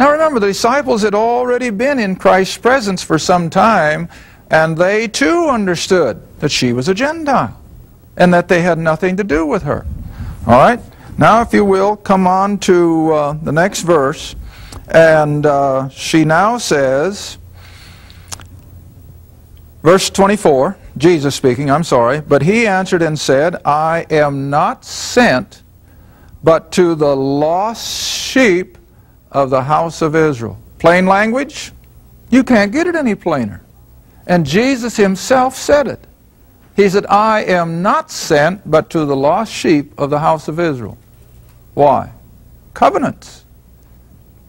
Now remember, the disciples had already been in Christ's presence for some time, and they too understood that she was a Gentile and that they had nothing to do with her. All right? Now, if you will, come on to the next verse. And she now says, verse 24, Jesus speaking, I'm sorry, but he answered and said, I am not sent but to the lost sheep of the house of Israel. Plain language? You can't get it any plainer. And Jesus himself said it. He said, I am not sent but to the lost sheep of the house of Israel. Why? Covenants.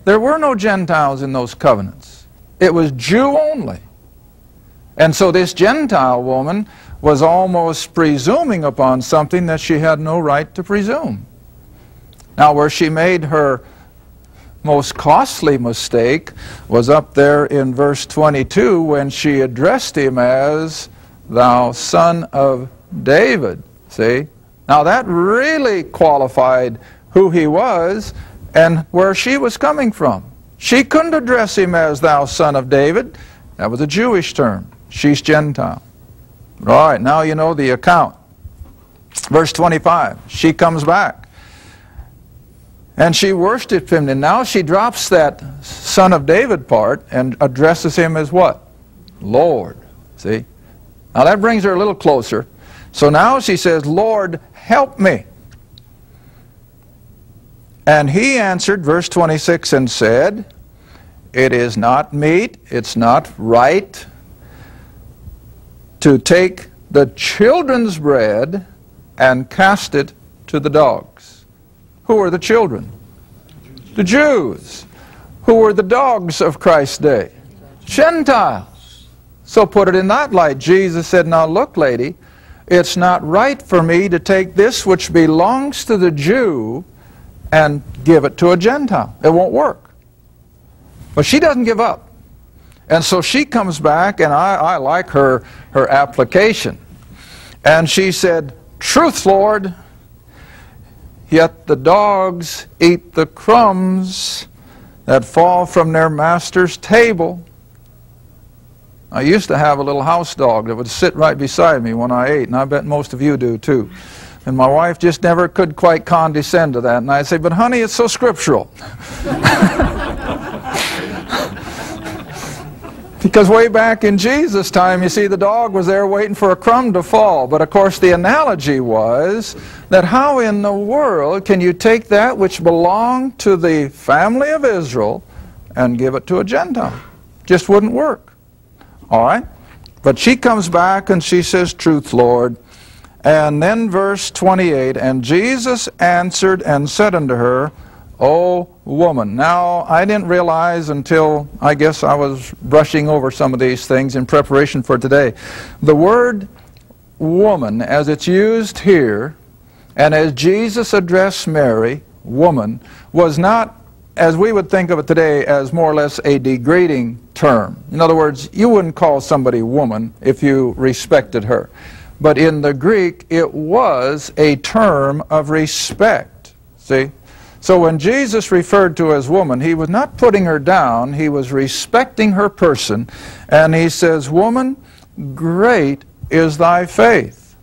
There were no Gentiles in those covenants. It was Jew only. And so this Gentile woman was almost presuming upon something that she had no right to presume. Now, where she made her most costly mistake was up there in verse 22 when she addressed him as, thou son of David. See? Now that really qualified who he was and where she was coming from. She couldn't address him as thou son of David. That was a Jewish term. She's Gentile. All right, now you know the account. Verse 25, she comes back. And she worshipped him, and now she drops that son of David part and addresses him as what? Lord. See? Now that brings her a little closer. So now she says, Lord, help me. And he answered, verse 26, and said, it is not meet, it's not right to take the children's bread and cast it to the dogs. Who are the children? The Jews. Who were the dogs of Christ's day? Gentiles. So put it in that light. Jesus said, now look, lady, it's not right for me to take this which belongs to the Jew and give it to a Gentile. It won't work. But she doesn't give up. And so she comes back, and I like her application. And she said, truth, Lord, yet the dogs eat the crumbs that fall from their master's table. I used to have a little house dog that would sit right beside me when I ate, and I bet most of you do too. And my wife just never could quite condescend to that. And I'd say, but honey, it's so scriptural. Because way back in Jesus' time, you see, the dog was there waiting for a crumb to fall. But of course, the analogy was that how in the world can you take that which belonged to the family of Israel and give it to a Gentile? Just wouldn't work. All right? But she comes back and she says, truth, Lord. And then verse 28, and Jesus answered and said unto her, O woman. Now, I didn't realize until, I guess I was brushing over some of these things in preparation for today. The word woman, as it's used here, and as Jesus addressed Mary, woman, was not, as we would think of it today, as more or less a degrading term. In other words, you wouldn't call somebody woman if you respected her. But in the Greek, it was a term of respect. See? So when Jesus referred to as woman, he was not putting her down, he was respecting her person. And he says, woman, great is thy faith.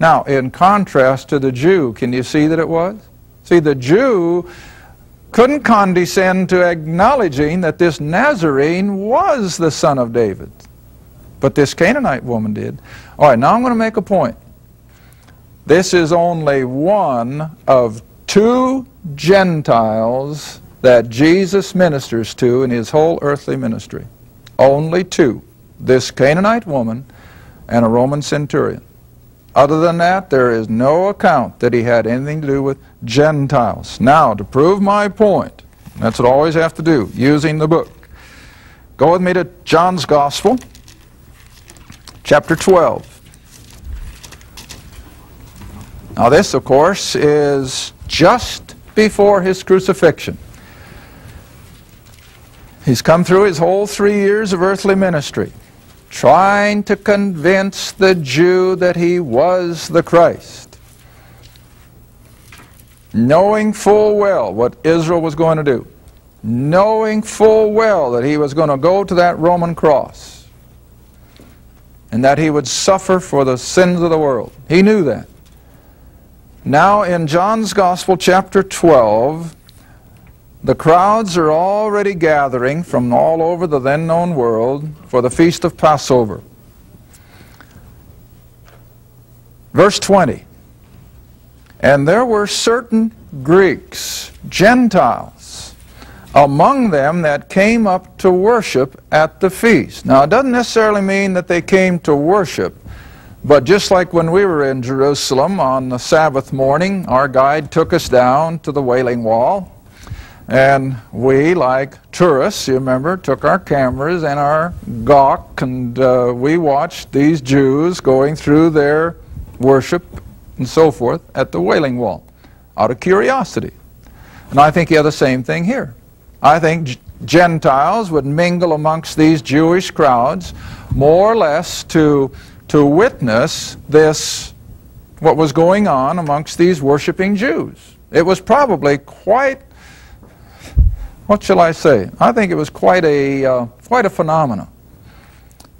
Now, in contrast to the Jew, can you see that it was? See, the Jew couldn't condescend to acknowledging that this Nazarene was the son of David. But this Canaanite woman did. All right, now I'm going to make a point. This is only one of two Gentiles that Jesus ministers to in his whole earthly ministry. Only two. This Canaanite woman and a Roman centurion. Other than that, there is no account that he had anything to do with Gentiles. Now, to prove my point, that's what I always have to do, using the book. Go with me to John's Gospel. Chapter 12. Now this, of course, is just before his crucifixion. He's come through his whole 3 years of earthly ministry, trying to convince the Jew that he was the Christ, knowing full well what Israel was going to do. knowing full well that he was going to go to that Roman cross and that he would suffer for the sins of the world. He knew that. Now in John's Gospel, chapter 12, the crowds are already gathering from all over the then known world for the feast of Passover. Verse 20, and there were certain Greeks, Gentiles, among them that came up to worship at the feast. Now it doesn't necessarily mean that they came to worship, but just like when we were in Jerusalem on the Sabbath morning, our guide took us down to the Wailing Wall, and we, like tourists, you remember, took our cameras and our gawk, and we watched these Jews going through their worship and so forth at the Wailing Wall out of curiosity. And I think you have the same thing here. I think Gentiles would mingle amongst these Jewish crowds more or less to witness this, what was going on amongst these worshiping Jews. It was probably quite, what shall I say? I think it was quite a phenomenon.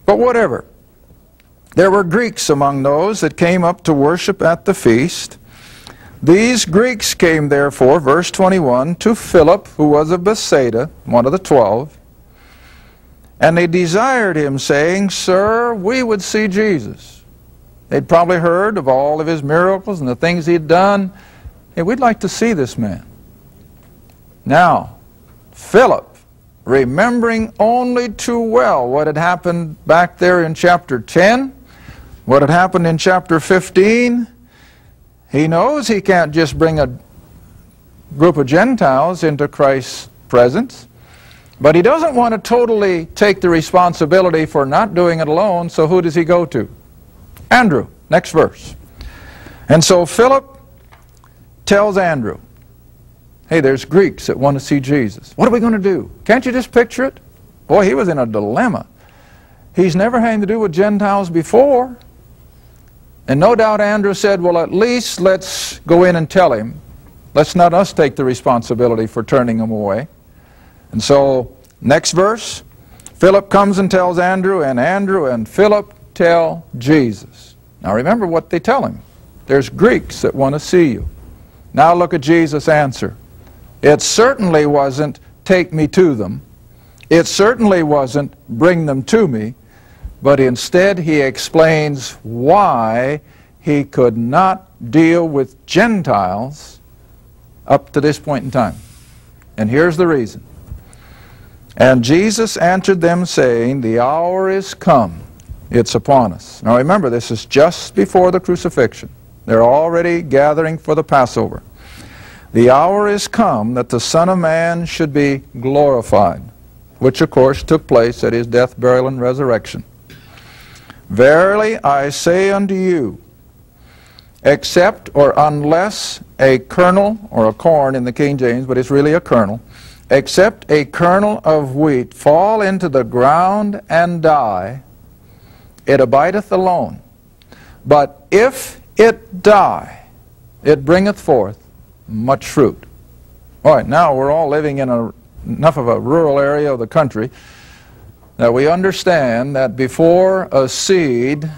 But whatever. There were Greeks among those that came up to worship at the feast. These Greeks came therefore, verse 21, to Philip, who was of Bethsaida, one of the 12, and they desired him, saying, Sir, we would see Jesus. They'd probably heard of all of his miracles and the things he'd done. Hey, we'd like to see this man. Now, Philip, remembering only too well what had happened back there in chapter 10, what had happened in chapter 15, he knows he can't just bring a group of Gentiles into Christ's presence, but he doesn't want to totally take the responsibility for not doing it alone, so who does he go to? Andrew. Next verse. And so Philip tells Andrew, hey, there's Greeks that want to see Jesus. What are we going to do? Can't you just picture it? Boy, he was in a dilemma. He's never had to do with Gentiles before. And no doubt Andrew said, well, at least let's go in and tell him. Let's not us take the responsibility for turning him away. And so, next verse, Philip comes and tells Andrew and Philip tell Jesus. Now remember what they tell him. There's Greeks that want to see you. Now look at Jesus' answer. It certainly wasn't, take me to them. It certainly wasn't, bring them to me. But instead he explains why he could not deal with Gentiles up to this point in time. And here's the reason. And Jesus answered them, saying, the hour is come. It's upon us. Now remember, this is just before the crucifixion. They're already gathering for the Passover. The hour is come that the Son of Man should be glorified, which of course took place at his death, burial, and resurrection. Verily I say unto you, except or unless a kernel, or a corn in the King James, but it's really a kernel, except a kernel of wheat fall into the ground and die, it abideth alone. But if it die, it bringeth forth much fruit. All right, now we're all living in enough of a rural area of the country that we understand that before a seed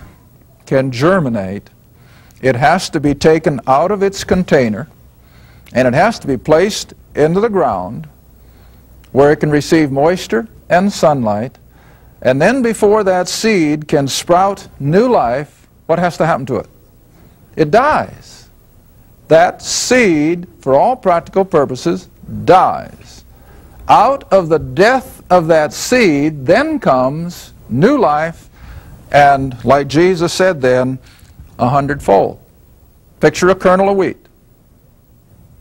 can germinate, it has to be taken out of its container and it has to be placed into the ground where it can receive moisture and sunlight. And then before that seed can sprout new life, what has to happen to it? It dies. That seed, for all practical purposes, dies. Out of the death of that seed then comes new life, and like Jesus said then, 100-fold. Picture a kernel of wheat.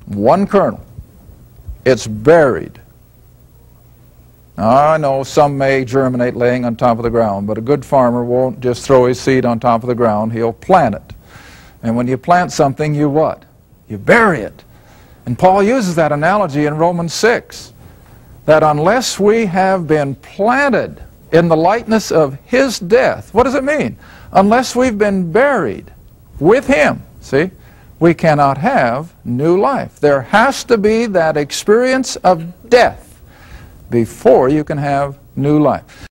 One kernel. It's buried. Now, I know some may germinate laying on top of the ground, but a good farmer won't just throw his seed on top of the ground. He'll plant it. And when you plant something, you what? You bury it. And Paul uses that analogy in Romans 6, that unless we have been planted in the likeness of his death, what does it mean? Unless we've been buried with him, see, we cannot have new life. There has to be that experience of death. before you can have new life.